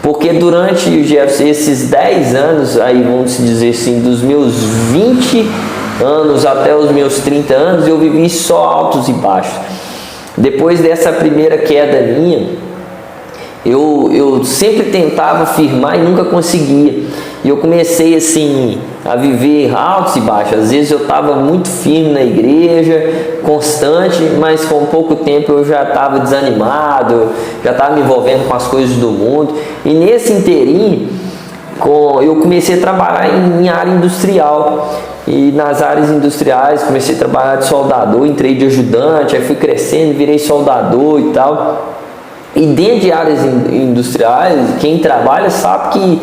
Porque durante, Jefferson, esses 10 anos, aí vamos dizer assim, dos meus 20 anos até os meus 30 anos, eu vivi só altos e baixos. Depois dessa primeira queda minha, eu sempre tentava firmar e nunca conseguia. E eu comecei assim a viver altos e baixos. Às vezes eu estava muito firme na igreja, constante, mas com pouco tempo eu já estava desanimado, já estava me envolvendo com as coisas do mundo. E nesse inteirinho, eu comecei a trabalhar em área industrial. E nas áreas industriais comecei a trabalhar de soldador, entrei de ajudante, aí fui crescendo, virei soldador e tal. E dentro de áreas industriais, quem trabalha sabe que,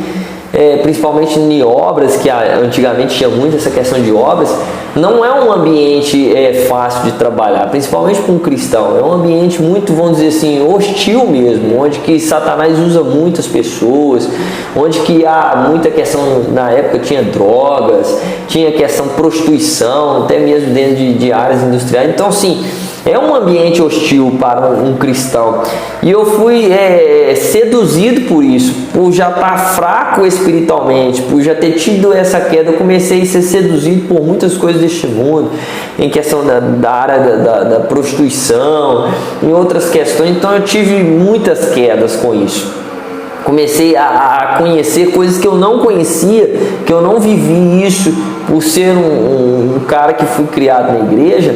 principalmente em obras, que antigamente tinha muito essa questão de obras, não é um ambiente fácil de trabalhar, principalmente para um cristão. É um ambiente muito, vamos dizer assim, hostil mesmo, onde que Satanás usa muitas pessoas, onde que há muita questão, na época tinha drogas, tinha questão de prostituição, até mesmo dentro de áreas industriais. Então, assim, é um ambiente hostil para um cristão. E eu fui seduzido por isso, por já estar fraco espiritualmente, por já ter tido essa queda. Eu comecei a ser seduzido por muitas coisas deste mundo, em questão da área da prostituição, em outras questões. Então eu tive muitas quedas com isso. Comecei a conhecer coisas que eu não conhecia, que eu não vivi isso por ser um cara que fui criado na igreja.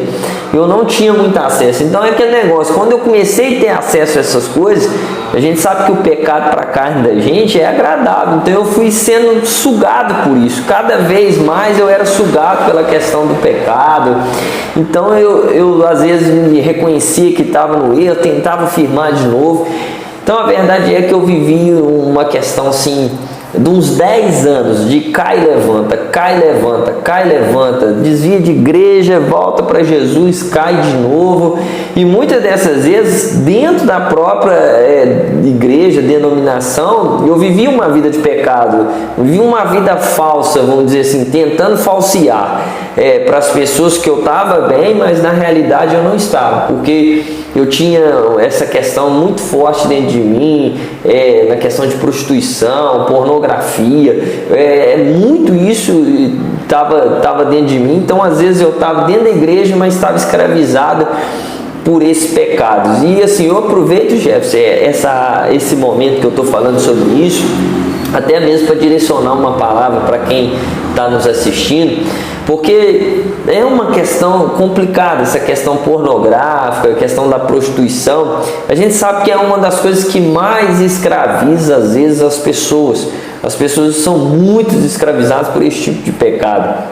Eu não tinha muito acesso. Então é aquele negócio, quando eu comecei a ter acesso a essas coisas, a gente sabe que o pecado para a carne da gente é agradável. Então eu fui sendo sugado por isso. Cada vez mais eu era sugado pela questão do pecado. Então eu às vezes me reconhecia que estava no erro, tentava firmar de novo. Então a verdade é que eu vivi uma questão assim, de uns 10 anos de cai e levanta, cai e levanta, cai e levanta, desvia de igreja, volta para Jesus, cai de novo. E muitas dessas vezes, dentro da própria igreja, denominação, eu vivi uma vida de pecado, vivi uma vida falsa, vamos dizer assim, tentando falsear para as pessoas que eu estava bem, mas na realidade eu não estava, porque eu tinha essa questão muito forte dentro de mim, na questão de prostituição, pornografia, muito isso estava dentro de mim. Então às vezes eu estava dentro da igreja, mas estava escravizado por esses pecados. E assim, eu aproveito, Jefferson, esse momento que eu estou falando sobre isso, até mesmo para direcionar uma palavra para quem está nos assistindo, porque é uma questão complicada, essa questão pornográfica, a questão da prostituição. A gente sabe que é uma das coisas que mais escraviza às vezes as pessoas. As pessoas são muito escravizadas por esse tipo de pecado.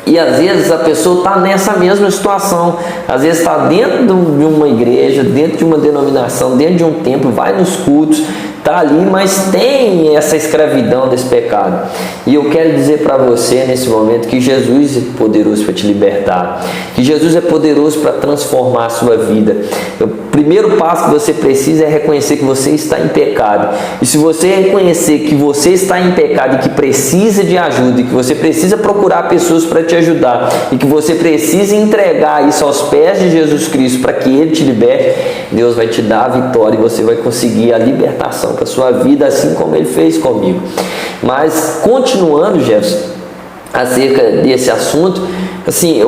E às vezes a pessoa está nessa mesma situação, às vezes está dentro de uma igreja, dentro de uma denominação, dentro de um templo, vai nos cultos, está ali, mas tem essa escravidão desse pecado. E eu quero dizer para você nesse momento que Jesus é poderoso para te libertar, que Jesus é poderoso para transformar a sua vida. O primeiro passo que você precisa é reconhecer que você está em pecado. E se você reconhecer que você está em pecado e que precisa de ajuda, e que você precisa procurar pessoas para te ajudar, e que você precisa entregar isso aos pés de Jesus Cristo para que Ele te liberte, Deus vai te dar a vitória e você vai conseguir a libertação para a sua vida, assim como Ele fez comigo. Mas continuando, Jefferson, acerca desse assunto, assim,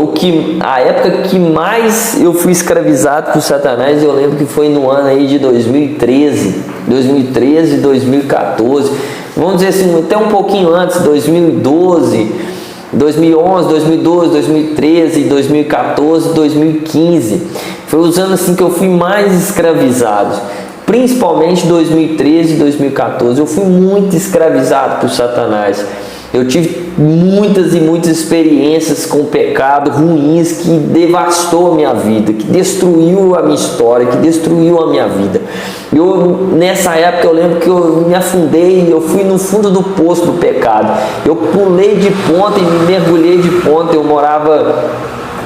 a época que mais eu fui escravizado por Satanás, eu lembro que foi no ano aí de 2013, 2014, vamos dizer assim, até um pouquinho antes, 2012, 2011, 2012, 2013, 2014, 2015. Foi os anos assim que eu fui mais escravizado. Principalmente 2013 e 2014. Eu fui muito escravizado por Satanás. Eu tive muitas e muitas experiências com pecado ruins que devastou a minha vida, que destruiu a minha história, que destruiu a minha vida. Nessa época eu lembro que eu me afundei, eu fui no fundo do poço do pecado. Eu pulei de ponta e me mergulhei de ponta. Eu morava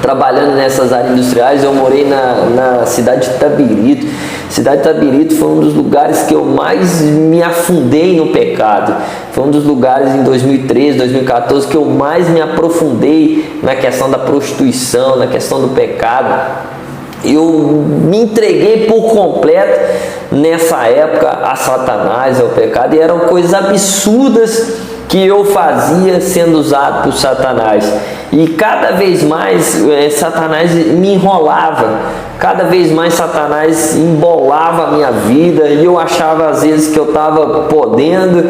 trabalhando nessas áreas industriais, eu morei na cidade de Itabirito. Cidade de Itabirito foi um dos lugares que eu mais me afundei no pecado. Foi um dos lugares em 2013, 2014 que eu mais me aprofundei na questão da prostituição, na questão do pecado. eu me entreguei por completo nessa época a Satanás, ao pecado, e eram coisas absurdas que eu fazia sendo usado por Satanás. E cada vez mais Satanás me enrolava, cada vez mais Satanás embolava a minha vida, e eu achava às vezes que eu estava podendo,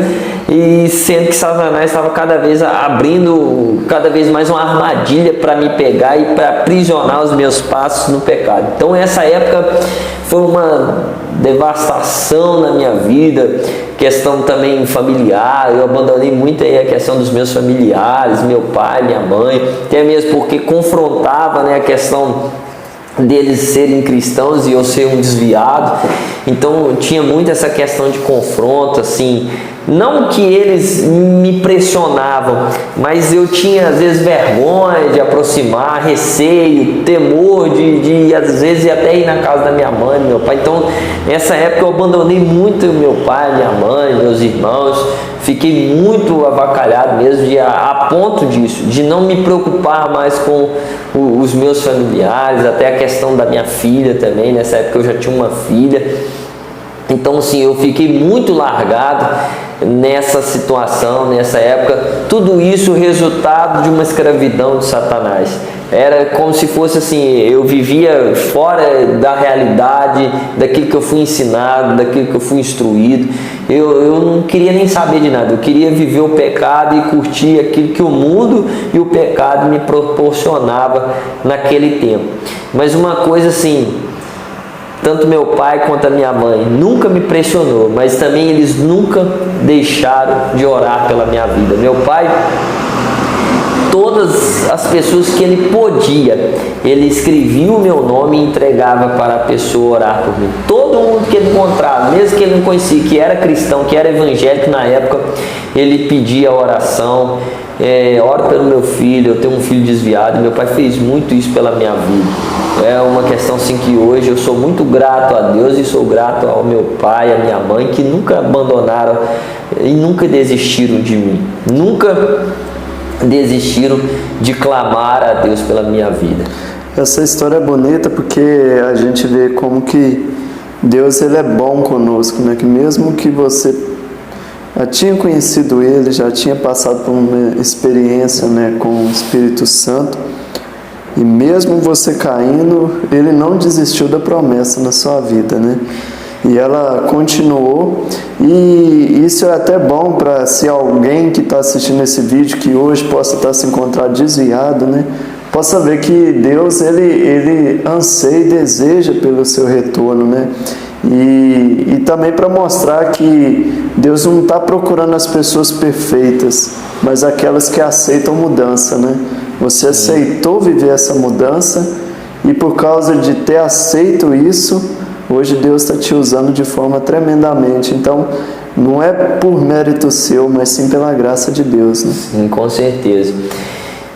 e sendo que Satanás estava cada vez abrindo cada vez mais uma armadilha para me pegar e para aprisionar os meus passos no pecado. Então essa época foi uma devastação na minha vida, questão também familiar. Eu abandonei muito aí a questão dos meus familiares, meu pai, minha mãe, até mesmo porque confrontava, né, a questão deles serem cristãos e eu ser um desviado. Então tinha muito essa questão de confronto, assim, não que eles me pressionavam, mas eu tinha às vezes vergonha de aproximar, receio, temor de às vezes até ir na casa da minha mãe, do meu pai. Então nessa época eu abandonei muito meu pai, minha mãe, meus irmãos. Fiquei muito avacalhado mesmo, a ponto disso, de não me preocupar mais com os meus familiares, até a questão da minha filha também. Nessa época eu já tinha uma filha. Então, assim, eu fiquei muito largado nessa situação, nessa época. Tudo isso resultado de uma escravidão de Satanás. Era como se fosse assim, eu vivia fora da realidade, daquilo que eu fui ensinado, daquilo que eu fui instruído. Eu não queria nem saber de nada, eu queria viver o pecado e curtir aquilo que o mundo e o pecado me proporcionava naquele tempo. Mas uma coisa assim, tanto meu pai quanto a minha mãe nunca me pressionou, mas também eles nunca deixaram de orar pela minha vida. Meu pai, todas as pessoas que ele podia, ele escrevia o meu nome e entregava para a pessoa orar por mim. Todo mundo que ele encontrava, mesmo que ele não conhecia, que era cristão, que era evangélico na época, ele pedia oração. Oro pelo meu filho, eu tenho um filho desviado. Meu pai fez muito isso pela minha vida. É uma questão assim que hoje eu sou muito grato a Deus e sou grato ao meu pai, à minha mãe, que nunca abandonaram e nunca desistiram de mim, nunca desistiram de clamar a Deus pela minha vida. Essa história é bonita porque a gente vê como que Deus, ele é bom conosco, né? Que mesmo que você já tinha conhecido Ele, já tinha passado por uma experiência, né, com o Espírito Santo, e mesmo você caindo, Ele não desistiu da promessa na sua vida, né? E ela continuou, e isso é até bom para se alguém que está assistindo esse vídeo, que hoje possa estar se encontrando desviado, né, possa ver que Deus, ele anseia e deseja pelo seu retorno, né? E também para mostrar que Deus não está procurando as pessoas perfeitas, mas aquelas que aceitam mudança, né? Você aceitou viver essa mudança, e por causa de ter aceito isso, hoje Deus está te usando de forma tremendamente. Então, não é por mérito seu, mas sim pela graça de Deus, né? Sim, com certeza.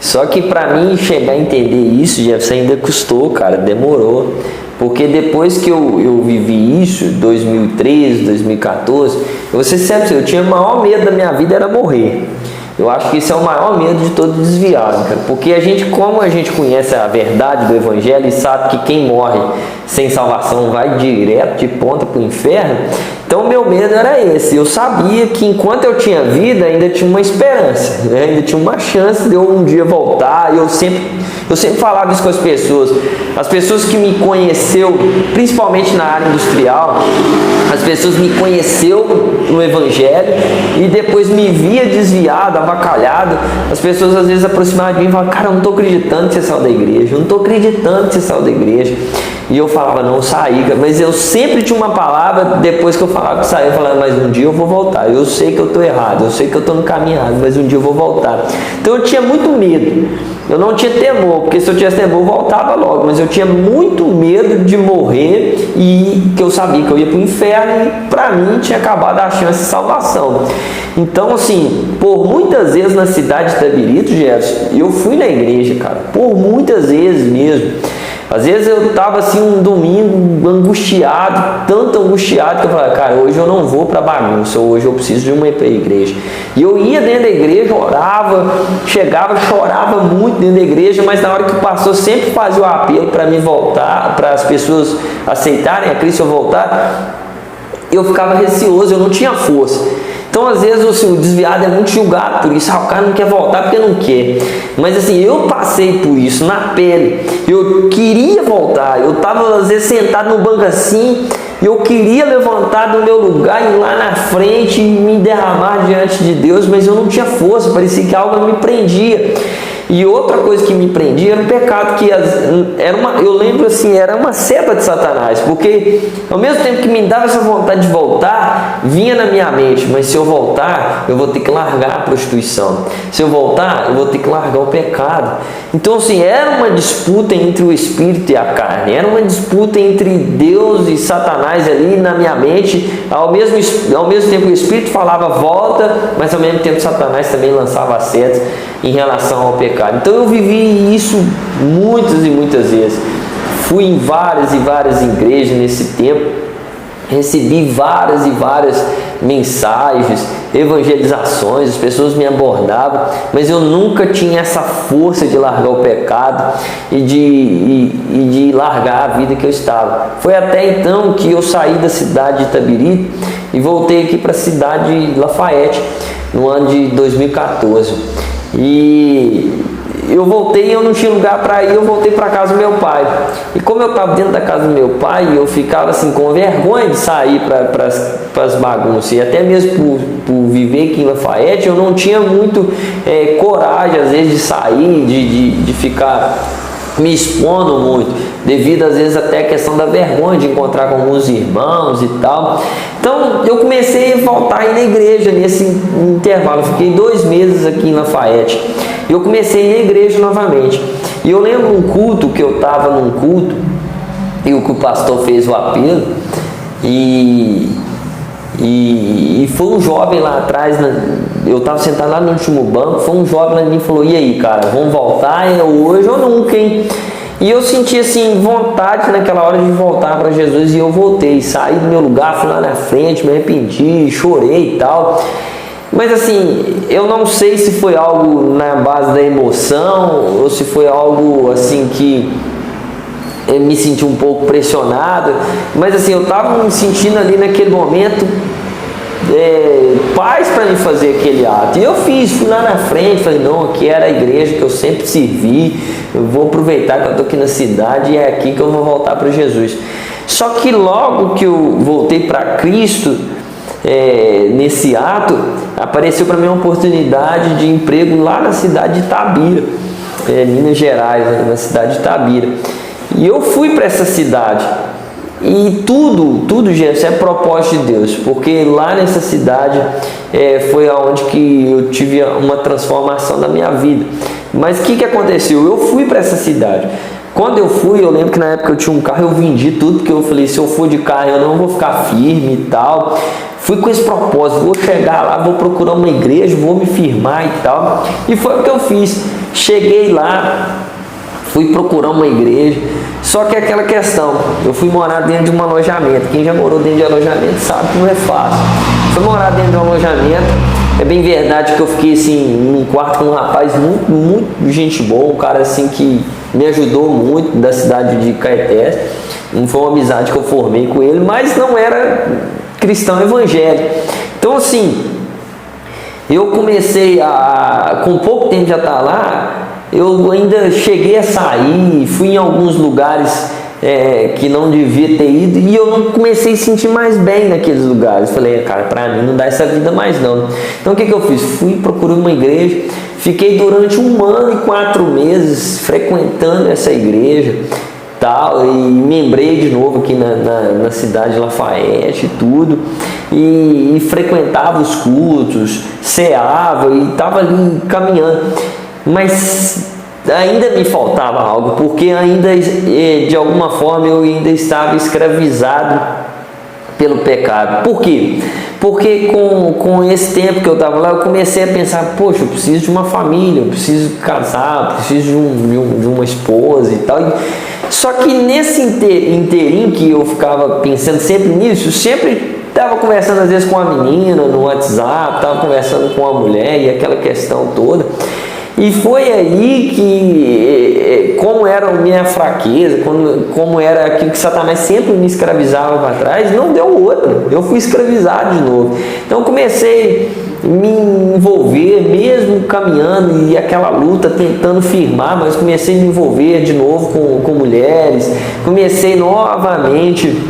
Só que para mim chegar a entender isso, Jefferson, ainda custou, cara, demorou. Porque depois que eu vivi isso, 2013, 2014, você sempre, eu tinha o maior medo da minha vida era morrer. Eu acho que isso é o maior medo de todo desviado, cara. Porque a gente, como a gente conhece a verdade do Evangelho e sabe que quem morre sem salvação vai direto de ponta para o inferno, então meu medo era esse. Eu sabia que enquanto eu tinha vida, ainda tinha uma esperança, né? Ainda tinha uma chance de eu um dia voltar. Eu sempre falava isso com as pessoas que me conheceu, principalmente na área industrial, as pessoas me conheceu no Evangelho e depois me via desviado, avacalhado. As pessoas às vezes aproximavam de mim e falavam: cara, eu não estou acreditando que você saiu da igreja, eu não estou acreditando que você saiu da igreja. E eu falava: não, saí, mas eu sempre tinha uma palavra, depois que eu falava que saí, eu falava: mas um dia eu vou voltar, eu sei que eu estou errado, eu sei que eu estou no caminho errado, mas um dia eu vou voltar. Então eu tinha muito medo, eu não tinha temor, porque se eu tivesse temor eu voltava logo, mas eu tinha muito medo de morrer, e que eu sabia que eu ia para o inferno, e para mim tinha acabado a chance de salvação. Então, assim, por muitas vezes na cidade de Itabirito, Jefferson, eu fui na igreja, cara, por muitas vezes mesmo. Às vezes eu estava assim um domingo angustiado, tanto angustiado que eu falava, cara, hoje eu não vou para bagunça, hoje eu preciso de uma igreja. E eu ia dentro da igreja, orava, chegava, chorava muito dentro da igreja, mas na hora que o pastor sempre fazia o apelo para mim voltar, para as pessoas aceitarem a Cristo, eu voltar, eu ficava receoso, eu não tinha força. Então, às vezes, o desviado é muito julgado por isso. O cara não quer voltar porque não quer. Mas, assim, eu passei por isso na pele. Eu queria voltar. Eu estava, às vezes, sentado no banco assim. Eu queria levantar do meu lugar, ir lá na frente e me derramar diante de Deus. Mas eu não tinha força. Parecia que algo me prendia. E outra coisa que me prendia era o pecado, que eu lembro assim, era uma seta de Satanás, porque ao mesmo tempo que me dava essa vontade de voltar, vinha na minha mente, mas se eu voltar, eu vou ter que largar a prostituição, se eu voltar, eu vou ter que largar o pecado. Então assim, era uma disputa entre o espírito e a carne, era uma disputa entre Deus e Satanás ali na minha mente. Ao mesmo tempo o espírito falava volta, mas ao mesmo tempo Satanás também lançava setas em relação ao pecado. Então eu vivi isso muitas e muitas vezes. Fui em várias e várias igrejas nesse tempo, recebi várias e várias mensagens, evangelizações, as pessoas me abordavam, mas eu nunca tinha essa força de largar o pecado e de largar a vida que eu estava. Foi até então que eu saí da cidade de Itabiri e voltei aqui para a cidade de Lafayette no ano de 2014. E eu voltei e eu não tinha lugar para ir, eu voltei para casa do meu pai. E como eu estava dentro da casa do meu pai, eu ficava assim com vergonha de sair para as bagunças. E até mesmo por viver aqui em Lafayette, eu não tinha muito coragem às vezes de sair, de ficar me expondo muito, devido às vezes até a questão da vergonha de encontrar com alguns irmãos e tal. Então eu comecei a voltar aí na igreja nesse intervalo. Eu fiquei 2 meses aqui em Lafayette. Eu comecei na igreja novamente. E eu lembro um culto que eu estava num culto e o pastor fez o apelo e foi um jovem lá atrás, eu estava sentado lá no último banco, foi um jovem lá e falou, e aí cara, vamos voltar? É hoje ou nunca, hein? E eu senti assim, vontade naquela hora de voltar para Jesus, e eu voltei, saí do meu lugar, fui lá na frente, me arrependi, chorei e tal. Mas assim, eu não sei se foi algo na base da emoção, ou se foi algo assim que eu me senti um pouco pressionado, mas assim, eu estava me sentindo ali naquele momento paz para me fazer aquele ato. E eu fui lá na frente, falei, não, aqui era a igreja que eu sempre servi, eu vou aproveitar que eu estou aqui na cidade e é aqui que eu vou voltar para Jesus. Só que logo que eu voltei para Cristo, nesse ato, apareceu para mim uma oportunidade de emprego lá na cidade de Itabira, Minas Gerais, na cidade de Itabira. E eu fui para essa cidade. E tudo, gente, é propósito de Deus, porque lá nessa cidade foi aonde que eu tive uma transformação da minha vida. Mas o que aconteceu? Eu fui para essa cidade. Quando eu fui, eu lembro que na época eu tinha um carro, eu vendi tudo, porque eu falei, se eu for de carro eu não vou ficar firme e tal. Fui com esse propósito, vou chegar lá, vou procurar uma igreja, vou me firmar e tal. E foi o que eu fiz. Cheguei lá, fui procurar uma igreja. Só que é aquela questão, eu fui morar dentro de um alojamento. Quem já morou dentro de alojamento sabe que não é fácil. Fui morar dentro de um alojamento. É bem verdade que eu fiquei assim num quarto com um rapaz muito gente boa, um cara assim que me ajudou muito, da cidade de Caetés. Não foi uma amizade que eu formei com ele, mas não era cristão evangélico. Então assim, eu comecei com pouco tempo de já estar lá, eu ainda cheguei a sair, fui em alguns lugares que não devia ter ido, e eu não comecei a sentir mais bem naqueles lugares. Falei, cara, pra mim não dá essa vida mais não. Então o que eu fiz? Fui procurar uma igreja, fiquei durante 1 ano e 4 meses frequentando essa igreja, tal, e membrei de novo aqui na cidade de Lafayette e tudo, e frequentava os cultos, ceava e estava ali caminhando. Mas ainda me faltava algo, porque ainda de alguma forma eu ainda estava escravizado pelo pecado. Por quê? Porque com esse tempo que eu estava lá, eu comecei a pensar, poxa, eu preciso de uma família, eu preciso casar, eu preciso de uma esposa e tal. Só que nesse inteirinho que eu ficava pensando sempre nisso, sempre estava conversando às vezes com uma menina no WhatsApp, estava conversando com uma mulher e aquela questão toda. E foi aí que, como era a minha fraqueza, como era aquilo que Satanás sempre me escravizava para trás, não deu outra. Eu fui escravizado de novo. Então comecei a me envolver, mesmo caminhando e aquela luta, tentando firmar, mas comecei a me envolver de novo com mulheres. Comecei novamente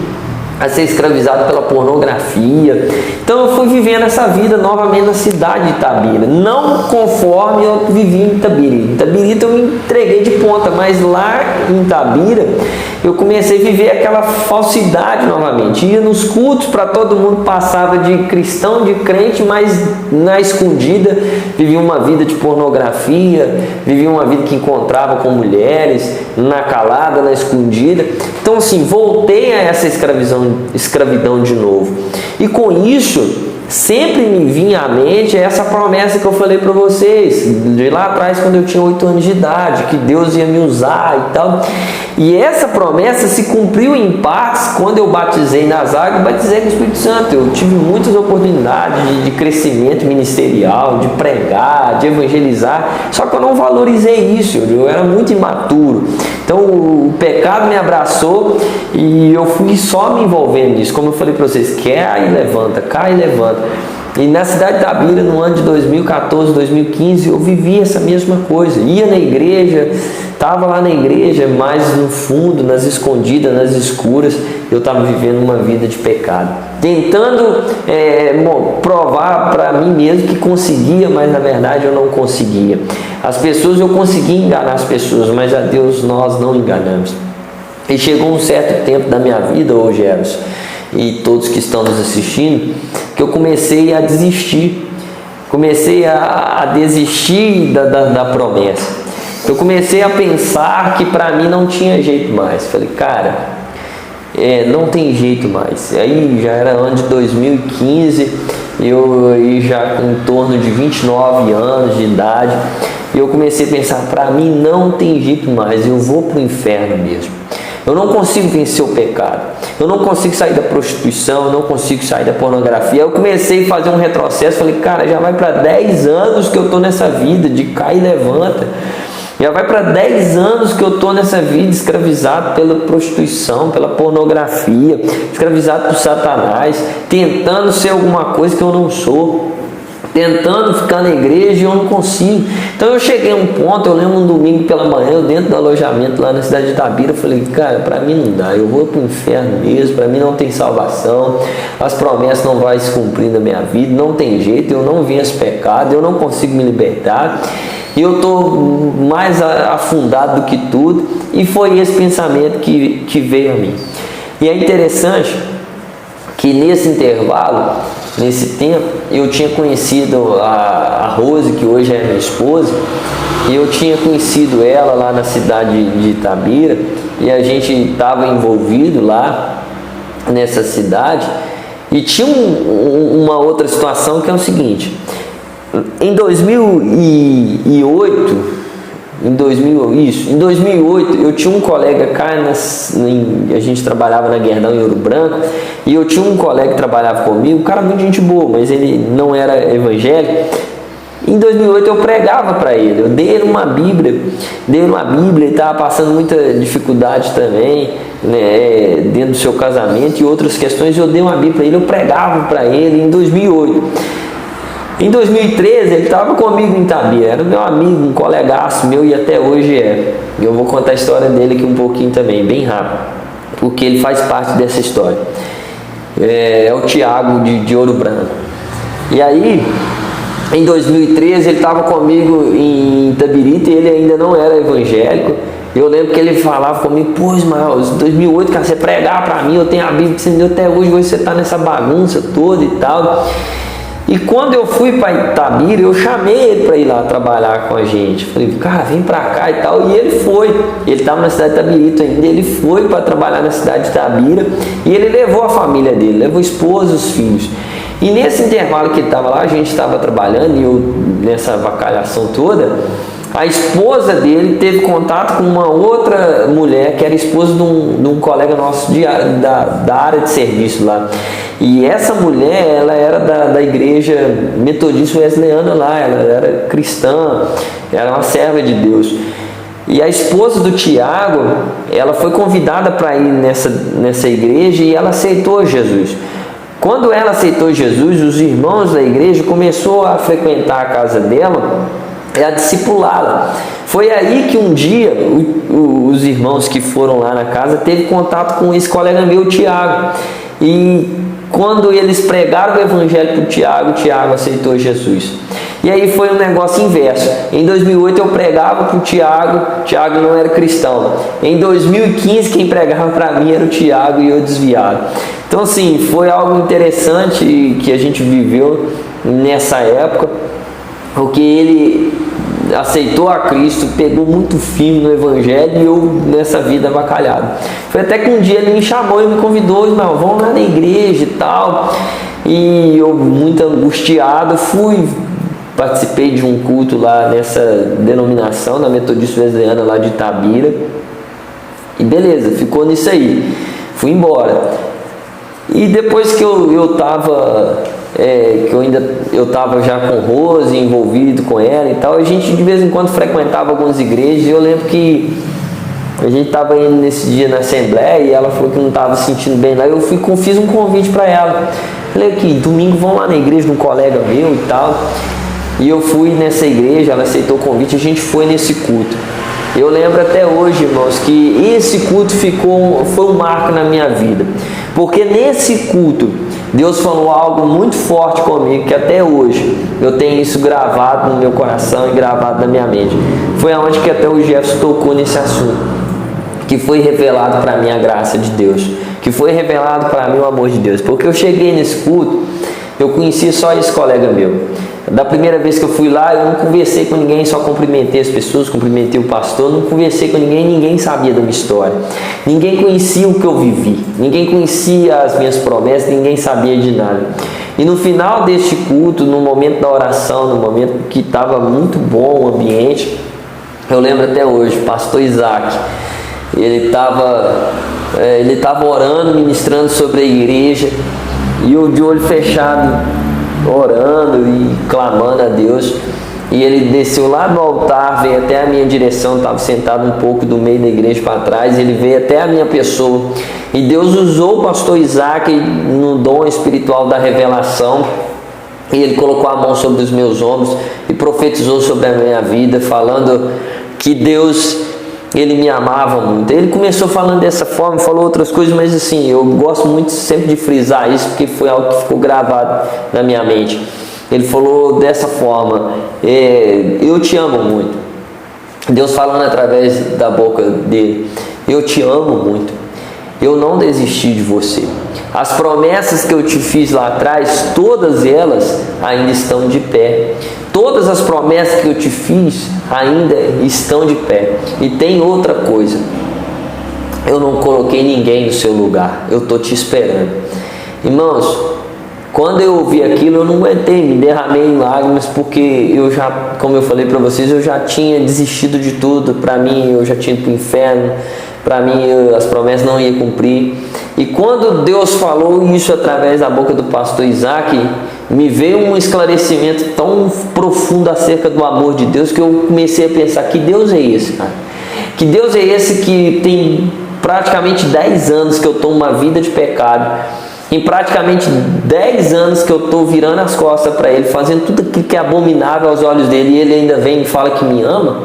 a ser escravizado pela pornografia. Então eu fui vivendo essa vida novamente na cidade de Itabira, não conforme eu vivi em Itabira. Em Itabirito eu me entreguei de ponta, mas lá em Itabira eu comecei a viver aquela falsidade novamente. Ia nos cultos, para todo mundo passava de cristão, de crente, mas na escondida vivia uma vida de pornografia, vivia uma vida que encontrava com mulheres, na calada, na escondida. Então assim, voltei a essa escravidão de novo. E com isso, sempre me vinha à mente essa promessa que eu falei para vocês, de lá atrás, quando eu tinha 8 anos de idade, que Deus ia me usar e tal. E essa promessa se cumpriu em partes quando eu batizei nas águas, batizei com o Espírito Santo. Eu tive muitas oportunidades de crescimento ministerial, de pregar, de evangelizar, só que eu não valorizei isso, eu era muito imaturo. Então o pecado me abraçou e eu fui só me envolvendo nisso. Como eu falei para vocês, cai e levanta, cai e levanta. E na cidade de Itabira, no ano de 2014, 2015, eu vivi essa mesma coisa. Ia na igreja, estava lá na igreja, mas no fundo, nas escondidas, nas escuras, eu estava vivendo uma vida de pecado. Tentando provar para mim mesmo que conseguia, mas na verdade eu não conseguia. As pessoas, eu conseguia enganar as pessoas, mas a Deus nós não enganamos. E chegou um certo tempo da minha vida, hoje, Eros, e todos que estão nos assistindo, que eu comecei a desistir. Comecei a desistir da promessa. Eu comecei a pensar que para mim não tinha jeito mais. Falei, cara, não tem jeito mais. Aí já era ano de 2015, eu já em torno de 29 anos de idade, e eu comecei a pensar, para mim não tem jeito mais, eu vou para o inferno mesmo. Eu não consigo vencer o pecado, eu não consigo sair da prostituição, eu não consigo sair da pornografia. Eu comecei a fazer um retrocesso, falei, cara, já vai para 10 anos que eu estou nessa vida de cai e levanta. Já vai para 10 anos que eu estou nessa vida escravizado pela prostituição, pela pornografia, escravizado por Satanás, tentando ser alguma coisa que eu não sou, tentando ficar na igreja e eu não consigo. Então eu cheguei a um ponto, eu lembro um domingo pela manhã, eu dentro do alojamento lá na cidade de Itabira, falei, cara, para mim não dá, eu vou para o inferno mesmo, para mim não tem salvação, as promessas não vão se cumprir na minha vida, não tem jeito, eu não venço pecado, eu não consigo me libertar. E eu estou mais afundado do que tudo. E foi esse pensamento que veio a mim. E é interessante que nesse intervalo, nesse tempo, eu tinha conhecido a Rose, que hoje é minha esposa, e eu tinha conhecido ela lá na cidade de Itabira, e a gente estava envolvido lá nessa cidade. E tinha uma outra situação que é o seguinte: em 2008, em 2008 eu tinha um colega cá, a gente trabalhava na Guerdão em Ouro Branco, e eu tinha um colega que trabalhava comigo, um cara muito gente boa, mas ele não era evangélico. Em 2008 eu pregava para ele, eu dei ele uma Bíblia, ele estava passando muita dificuldade também, né, dentro do seu casamento e outras questões. Eu dei uma Bíblia para ele, eu pregava para ele em 2008. Em 2013 ele estava comigo em Itabira, era meu amigo, um colegaço meu, e até hoje é. Eu vou contar a história dele aqui um pouquinho também, bem rápido, porque ele faz parte dessa história. É o Tiago de Ouro Branco. E aí, em 2013 ele estava comigo em Itabirito e ele ainda não era evangélico. Eu lembro que ele falava comigo, pô, Ismael, em 2008, cara, você pregar para mim, eu tenho a Bíblia que você me deu até hoje você está nessa bagunça toda e tal. E quando eu fui para Itabira, eu chamei ele para ir lá trabalhar com a gente. Falei, cara, vem para cá e tal. E ele foi. Ele estava na cidade de Itabirito ainda. Ele foi para trabalhar na cidade de Itabira. E ele levou a família dele, levou a esposa e os filhos. E nesse intervalo que ele estava lá, a gente estava trabalhando, e eu, nessa avacalhação toda, a esposa dele teve contato com uma outra mulher que era esposa de um colega nosso da área de serviço lá. E essa mulher, ela era da igreja metodista wesleyana lá, ela era cristã, era uma serva de Deus. E a esposa do Tiago, ela foi convidada para ir nessa igreja e ela aceitou Jesus. Quando ela aceitou Jesus, os irmãos da igreja começaram a frequentar a casa dela e a discipulá-la. Foi aí que um dia os irmãos que foram lá na casa teve contato com esse colega meu, Tiago. E quando eles pregaram o evangelho para o Tiago aceitou Jesus. E aí foi um negócio inverso. Em 2008 eu pregava para o Tiago não era cristão. Em 2015 quem pregava para mim era o Tiago e eu desviado. Então assim, foi algo interessante que a gente viveu nessa época, porque ele aceitou a Cristo, pegou muito firme no evangelho e eu nessa vida avacalhado. Foi até que um dia ele me chamou e me convidou, irmão, vamos lá na igreja e tal. E eu, muito angustiado, participei de um culto lá nessa denominação, na Metodista Wesleyana lá de Itabira. E beleza, ficou nisso aí. Fui embora. E depois que eu tava já com Rose, envolvido com ela e tal, a gente de vez em quando frequentava algumas igrejas. E eu lembro que a gente estava indo nesse dia na assembleia e ela falou que não estava se sentindo bem lá. Eu fiz um convite para ela. Falei que domingo vamos lá na igreja de um colega meu e tal. E eu fui nessa igreja, ela aceitou o convite, a gente foi nesse culto. Eu lembro até hoje, irmãos, que esse culto foi um marco na minha vida. Porque nesse culto, Deus falou algo muito forte comigo, que até hoje eu tenho isso gravado no meu coração e gravado na minha mente. Foi aonde que até o Jefferson tocou nesse assunto. Que foi revelado para mim a graça de Deus. Que foi revelado para mim o amor de Deus. Porque eu cheguei nesse culto, eu conheci só esse colega meu. Da primeira vez que eu fui lá, eu não conversei com ninguém, só cumprimentei as pessoas, cumprimentei o pastor, não conversei com ninguém sabia da minha história. Ninguém conhecia o que eu vivi, ninguém conhecia as minhas promessas, ninguém sabia de nada. E no final deste culto, no momento da oração, no momento que estava muito bom o ambiente, eu lembro até hoje, o pastor Isaac, ele estava orando, ministrando sobre a igreja, e eu de olho fechado, orando e clamando a Deus, e ele desceu lá do altar, veio até a minha direção, estava sentado um pouco do meio da igreja para trás, ele veio até a minha pessoa, e Deus usou o pastor Isaac no dom espiritual da revelação, e ele colocou a mão sobre os meus ombros e profetizou sobre a minha vida, falando que Deus, ele me amava muito. Ele começou falando dessa forma, falou outras coisas, mas assim, eu gosto muito sempre de frisar isso, porque foi algo que ficou gravado na minha mente. Ele falou dessa forma: eu te amo muito. Deus falando através da boca dele: eu te amo muito, eu não desisti de você. As promessas que eu te fiz lá atrás, todas elas ainda estão de pé. Todas as promessas que eu te fiz ainda estão de pé. E tem outra coisa: eu não coloquei ninguém no seu lugar, eu estou te esperando. Irmãos, quando eu ouvi aquilo, eu não aguentei, me derramei em lágrimas, porque eu já, como eu falei para vocês, eu já tinha desistido de tudo. Para mim, eu já tinha ido para o inferno, para mim as promessas não iam cumprir. E quando Deus falou isso através da boca do pastor Isaac, me veio um esclarecimento tão profundo acerca do amor de Deus, que eu comecei a pensar: que Deus é esse, cara? Que Deus é esse que tem praticamente 10 anos que eu estou uma vida de pecado, em praticamente 10 anos que eu estou virando as costas para Ele, fazendo tudo aquilo que é abominável aos olhos dEle, e Ele ainda vem e fala que me ama.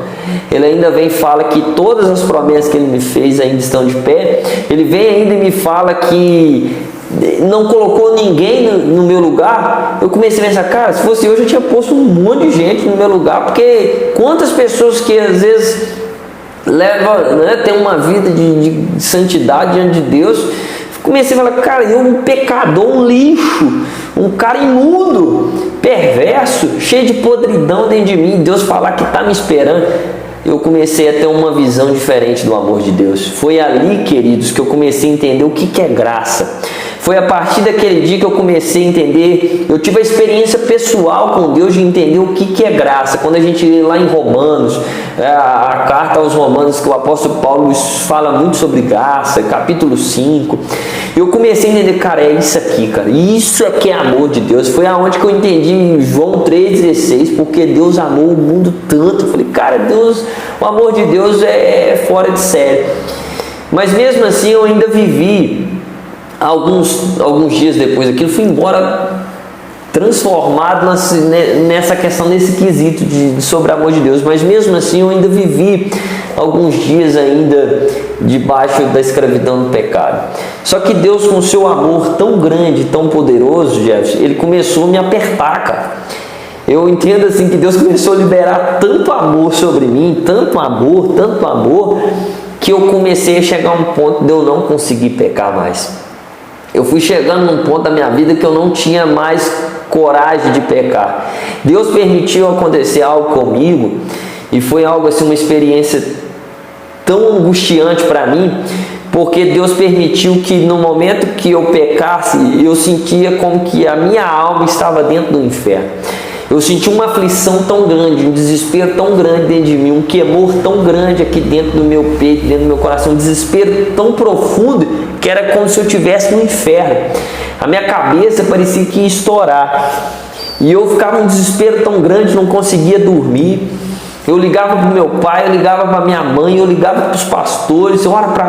Ele ainda vem e fala que todas as promessas que Ele me fez ainda estão de pé. Ele vem ainda e me fala que não colocou ninguém no meu lugar. Eu comecei a pensar: cara, se fosse eu já tinha posto um monte de gente no meu lugar, porque quantas pessoas que às vezes levam, né, tem uma vida de santidade diante de Deus. Comecei a falar: cara, eu um pecador, um lixo, um cara imundo, perverso, cheio de podridão dentro de mim, Deus falar que está me esperando. Eu comecei a ter uma visão diferente do amor de Deus. Foi ali, queridos, que eu comecei a entender o que é graça. Foi a partir daquele dia que eu comecei a entender, eu tive a experiência pessoal com Deus de entender o que é graça. Quando a gente lê lá em Romanos, a carta aos Romanos, que o apóstolo Paulo fala muito sobre graça, capítulo 5, eu comecei a entender, cara, é isso aqui, cara, isso é que é amor de Deus. Foi aonde que eu entendi João 3,16, porque Deus amou o mundo tanto. Eu falei, cara, Deus, o amor de Deus é fora de série. Mas mesmo assim eu ainda vivi, alguns dias depois daquilo, fui embora transformado nessa questão, nesse quesito sobre o amor de Deus. Mas mesmo assim eu ainda vivi alguns dias ainda debaixo da escravidão do pecado. Só que Deus, com seu amor tão grande, tão poderoso, Jefferson, Ele começou a me apertar, cara. Eu entendo assim que Deus começou a liberar tanto amor sobre mim, tanto amor, que eu comecei a chegar a um ponto de eu não conseguir pecar mais. Eu fui chegando num ponto da minha vida que eu não tinha mais coragem de pecar. Deus permitiu acontecer algo comigo, e foi algo assim, uma experiência tão angustiante para mim, porque Deus permitiu que no momento que eu pecasse, eu sentia como que a minha alma estava dentro do inferno. Eu senti uma aflição tão grande, um desespero tão grande dentro de mim, um queimor tão grande aqui dentro do meu peito, dentro do meu coração, um desespero tão profundo que era como se eu estivesse no inferno. A minha cabeça parecia que ia estourar, e eu ficava num desespero tão grande, não conseguia dormir. Eu ligava para o meu pai, eu ligava para minha mãe, eu ligava para os pastores, ora para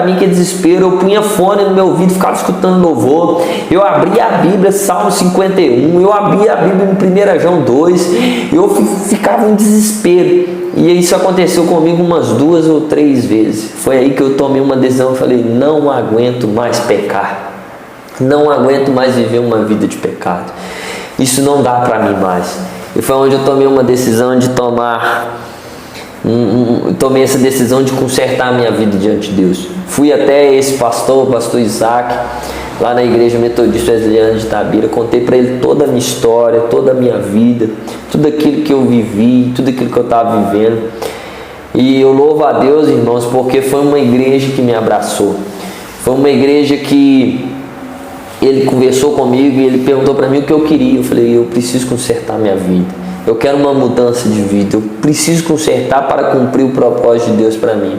mim, que desespero. Eu punha fone no meu ouvido, ficava escutando louvor. Eu abria a Bíblia, Salmo 51, eu abria a Bíblia em 1 João 2, eu ficava em desespero. E isso aconteceu comigo umas 2 ou 3 vezes. Foi aí que eu tomei uma decisão, eu falei, não aguento mais pecar, não aguento mais viver uma vida de pecado, isso não dá para mim mais. E foi onde eu tomei uma decisão de tomei essa decisão de consertar a minha vida diante de Deus. Fui até esse pastor, o pastor Isaac, lá na igreja metodista wesleyana de Itabira, contei para ele toda a minha história, toda a minha vida, tudo aquilo que eu vivi, tudo aquilo que eu estava vivendo. E eu louvo a Deus, irmãos, porque foi uma igreja que me abraçou. Foi uma igreja que ele conversou comigo e ele perguntou para mim o que eu queria. Eu falei, eu preciso consertar minha vida, eu quero uma mudança de vida, eu preciso consertar para cumprir o propósito de Deus para mim.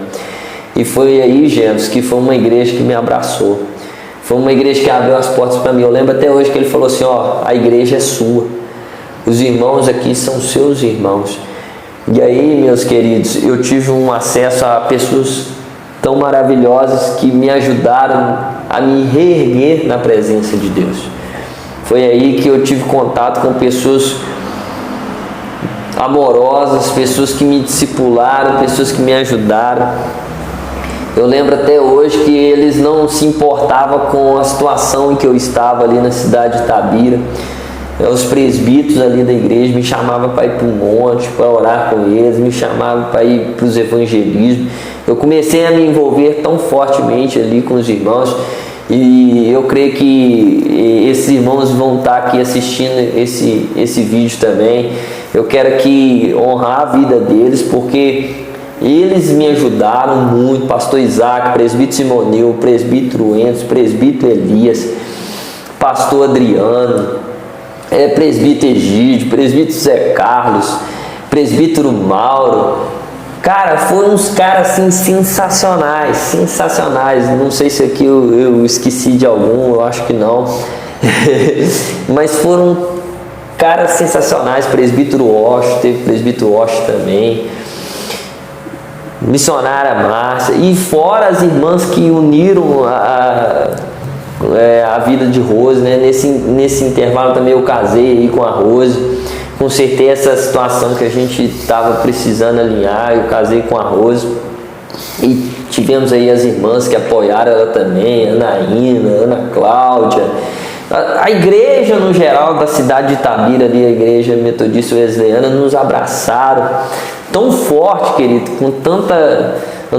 E foi aí, Jefferson, que foi uma igreja que me abraçou, foi uma igreja que abriu as portas para mim. Eu lembro até hoje que ele falou assim, a igreja é sua, os irmãos aqui são seus irmãos. E aí, meus queridos, eu tive um acesso a pessoas tão maravilhosas que me ajudaram a me reerguer na presença de Deus. Foi aí que eu tive contato com pessoas amorosas, pessoas que me discipularam, pessoas que me ajudaram. Eu lembro até hoje que eles não se importavam com a situação em que eu estava ali na cidade de Itabira. Os presbíteros ali da igreja me chamavam para ir para o monte, para orar com eles, me chamavam para ir para os evangelismos. Eu comecei a me envolver tão fortemente ali com os irmãos, e eu creio que esses irmãos vão estar aqui assistindo esse vídeo também. Eu quero aqui honrar a vida deles, porque eles me ajudaram muito. Pastor Isaac, presbítero Simonil, presbítero Enzo, presbítero Elias, pastor Adriano, presbítero Egídio, presbítero Zé Carlos, presbítero Mauro. Cara, foram uns caras assim sensacionais. Não sei se aqui eu esqueci de algum, eu acho que não. Mas foram caras sensacionais. Presbítero Osh, teve presbítero Osh também, missionária Márcia, e fora as irmãs que uniram a vida de Rose, né? Nesse intervalo também eu casei aí com a Rose, consertei essa situação que a gente estava precisando alinhar. Eu casei com a Rose e tivemos aí as irmãs que apoiaram ela também, Ana Ina, Ana Cláudia, a igreja no geral da cidade de Itabira ali, a igreja metodista wesleyana, nos abraçaram tão forte, querido, com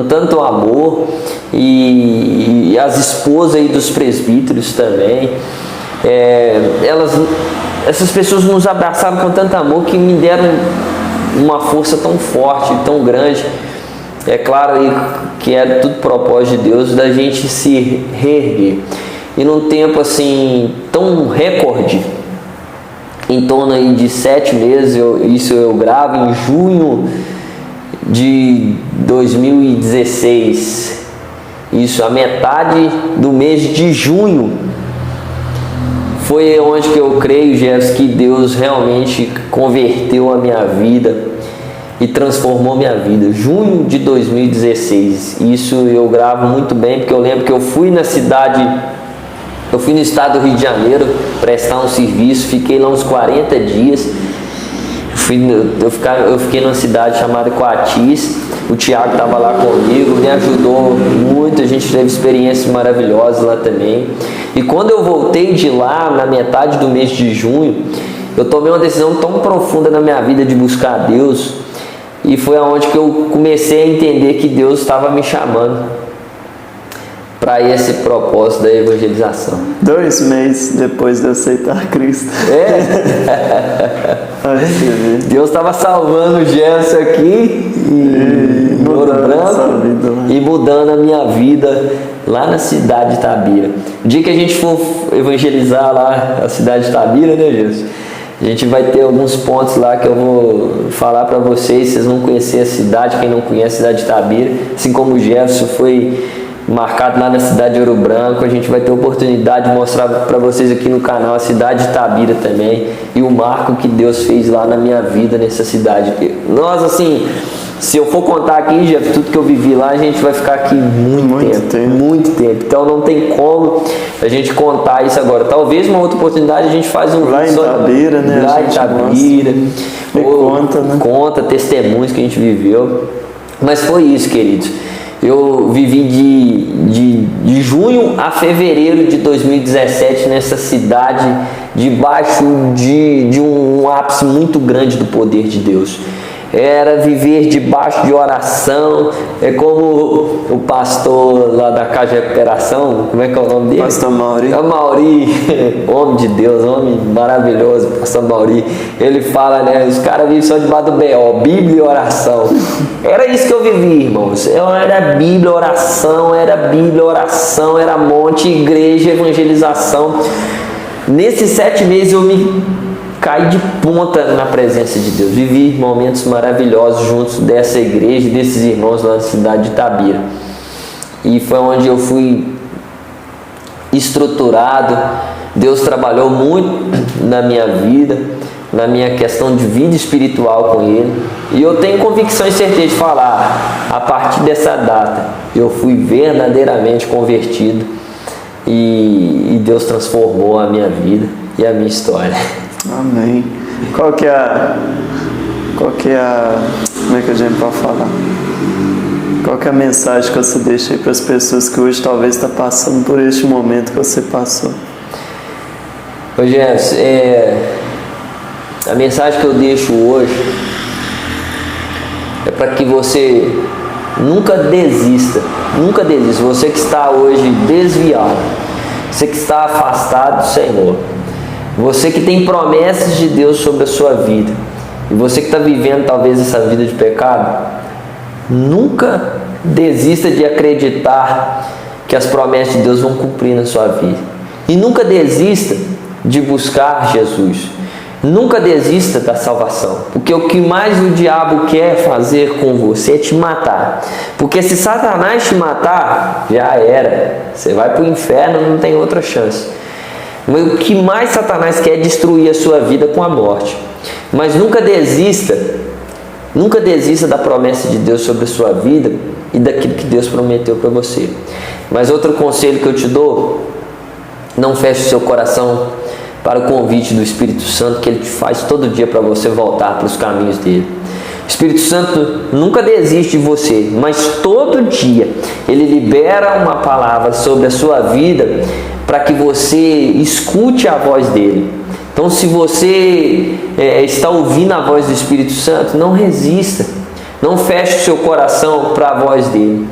tanto amor, e as esposas aí dos presbíteros também, essas pessoas nos abraçaram com tanto amor que me deram uma força tão forte, tão grande. É claro aí que é tudo propósito de Deus, da gente se reerguer. e num tempo assim tão recorde, em torno aí de 7 meses, isso eu gravo em junho de 2016, isso a metade do mês de junho, foi onde que eu creio, Jefferson, que Deus realmente converteu a minha vida e transformou minha vida. Junho de 2016, isso eu gravo muito bem, porque eu lembro que eu fui no estado do Rio de Janeiro prestar um serviço, fiquei lá uns 40 dias. Eu fiquei numa cidade chamada Coatis. O Tiago estava lá comigo, me ajudou muito, a gente teve experiências maravilhosas lá também. E quando eu voltei de lá, na metade do mês de junho, eu tomei uma decisão tão profunda na minha vida de buscar Deus, e foi aonde que eu comecei a entender que Deus estava me chamando para esse propósito da evangelização. 2 meses depois de aceitar Cristo. Deus estava salvando o Gerson aqui e Ouro Branco e mudando a minha vida lá na cidade de Itabira. O dia que a gente for evangelizar lá a cidade de Itabira, né, Gerson? A gente vai ter alguns pontos lá que eu vou falar para vocês vão conhecer a cidade, quem não conhece a cidade de Itabira, assim como o Jefferson foi marcado lá na cidade de Ouro Branco. A gente vai ter a oportunidade de mostrar para vocês aqui no canal a cidade de Itabira também e o marco que Deus fez lá na minha vida nessa cidade. Nós, assim, se eu for contar aqui, Jeff, tudo que eu vivi lá, a gente vai ficar aqui muito tempo. Então não tem como a gente contar isso agora. Talvez uma outra oportunidade a gente faz um lá em Itabira, né? Lá em Itabira, conta testemunhos que a gente viveu. Mas foi isso, queridos. Eu vivi de junho a fevereiro de 2017 nessa cidade, debaixo de um ápice muito grande do poder de Deus. Era viver debaixo de oração. É como o pastor lá da Casa de Recuperação, como é que é o nome dele? Pastor Mauri. É o Mauri, homem de Deus, homem maravilhoso, pastor Mauri. Ele fala, né, os caras vivem só debaixo do B.O., Bíblia e oração. Era isso que eu vivi, irmãos. Era Bíblia, oração, era monte, igreja, evangelização. Nesses 7 meses eu me caí de ponta na presença de Deus. Vivi momentos maravilhosos juntos dessa igreja e desses irmãos lá na cidade de Itabira. E foi onde eu fui estruturado. Deus trabalhou muito na minha vida, na minha questão de vida espiritual com Ele. E eu tenho convicção e certeza de falar, a partir dessa data, eu fui verdadeiramente convertido e Deus transformou a minha vida e a minha história. Amém. Qual que é a como é que a gente pode falar? Qual que é a mensagem que você deixa aí para as pessoas que hoje talvez estão passando por este momento que você passou? Ô Jefferson, a mensagem que eu deixo hoje é para que você nunca desista. Você que está hoje desviado, você que está afastado do Senhor, você que tem promessas de Deus sobre a sua vida, e você que está vivendo talvez essa vida de pecado, nunca desista de acreditar que as promessas de Deus vão cumprir na sua vida. E nunca desista de buscar Jesus. Nunca desista da salvação, porque o que mais o diabo quer fazer com você é te matar. Porque se Satanás te matar, já era. Você vai para o inferno, não tem outra chance. Mas o que mais Satanás quer é destruir a sua vida com a morte. Mas nunca desista da promessa de Deus sobre a sua vida e daquilo que Deus prometeu para você. Mas outro conselho que eu te dou, não feche o seu coração para o convite do Espírito Santo que Ele te faz todo dia para você voltar para os caminhos dele. O Espírito Santo nunca desiste de você, mas todo dia Ele libera uma palavra sobre a sua vida para que você escute a voz dele. Então, se você está ouvindo a voz do Espírito Santo, não resista, não feche o seu coração para a voz dele.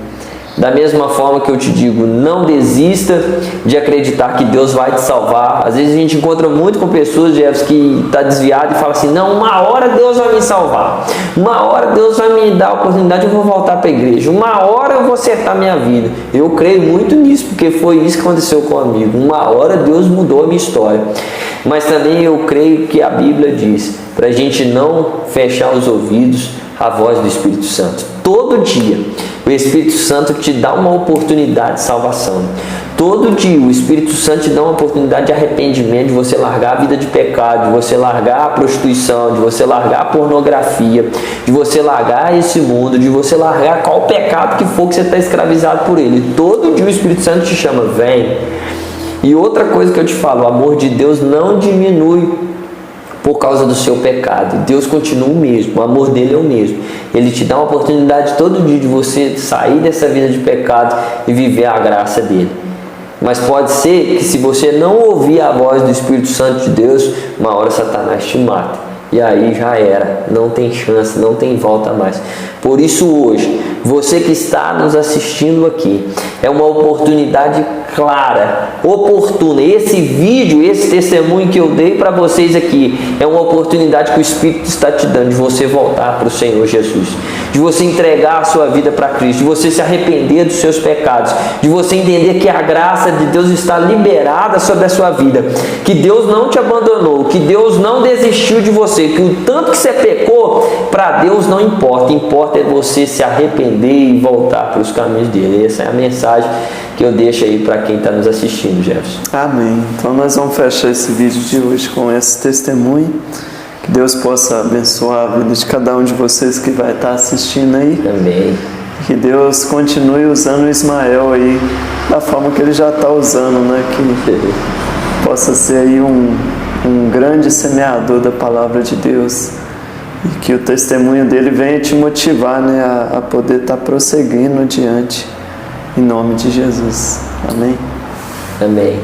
Da mesma forma que eu te digo, não desista de acreditar que Deus vai te salvar. Às vezes a gente encontra muito com pessoas, Jefferson, que está desviado e fala assim, não, uma hora Deus vai me salvar, uma hora Deus vai me dar a oportunidade, eu vou voltar para a igreja, uma hora eu vou acertar minha vida. Eu creio muito nisso, porque foi isso que aconteceu comigo. Uma hora Deus mudou a minha história. Mas também eu creio que a Bíblia diz para a gente não fechar os ouvidos à voz do Espírito Santo. Todo dia o Espírito Santo te dá uma oportunidade de salvação. Todo dia o Espírito Santo te dá uma oportunidade de arrependimento, de você largar a vida de pecado, de você largar a prostituição, de você largar a pornografia, de você largar esse mundo, de você largar qual pecado que for que você está escravizado por ele. Todo dia o Espírito Santo te chama, vem. E outra coisa que eu te falo, o amor de Deus não diminui por causa do seu pecado. Deus continua o mesmo, o amor dele é o mesmo. Ele te dá uma oportunidade todo dia de você sair dessa vida de pecado e viver a graça dele. Mas pode ser que se você não ouvir a voz do Espírito Santo de Deus, uma hora Satanás te mata. E aí já era, não tem chance, não tem volta mais. Por isso hoje, você que está nos assistindo aqui, é uma oportunidade clara, oportuna. Esse vídeo, esse testemunho que eu dei para vocês aqui, é uma oportunidade que o Espírito está te dando de você voltar para o Senhor Jesus, de você entregar a sua vida para Cristo, de você se arrepender dos seus pecados, de você entender que a graça de Deus está liberada sobre a sua vida, que Deus não te abandonou, que Deus não desistiu de você, que o tanto que você pecou, para Deus não importa, importa é você se arrepender e voltar para os caminhos dele. Essa é a mensagem que eu deixo aí para quem está nos assistindo, Jefferson. Amém. Então nós vamos fechar esse vídeo de hoje com esse testemunho. Que Deus possa abençoar a vida de cada um de vocês que vai estar assistindo aí. Amém. Que Deus continue usando o Ismael aí da forma que ele já está usando, né? Que possa ser aí um grande semeador da palavra de Deus. E que o testemunho dele venha te motivar, né, a poder estar prosseguindo adiante. Em nome de Jesus. Amém? Amém.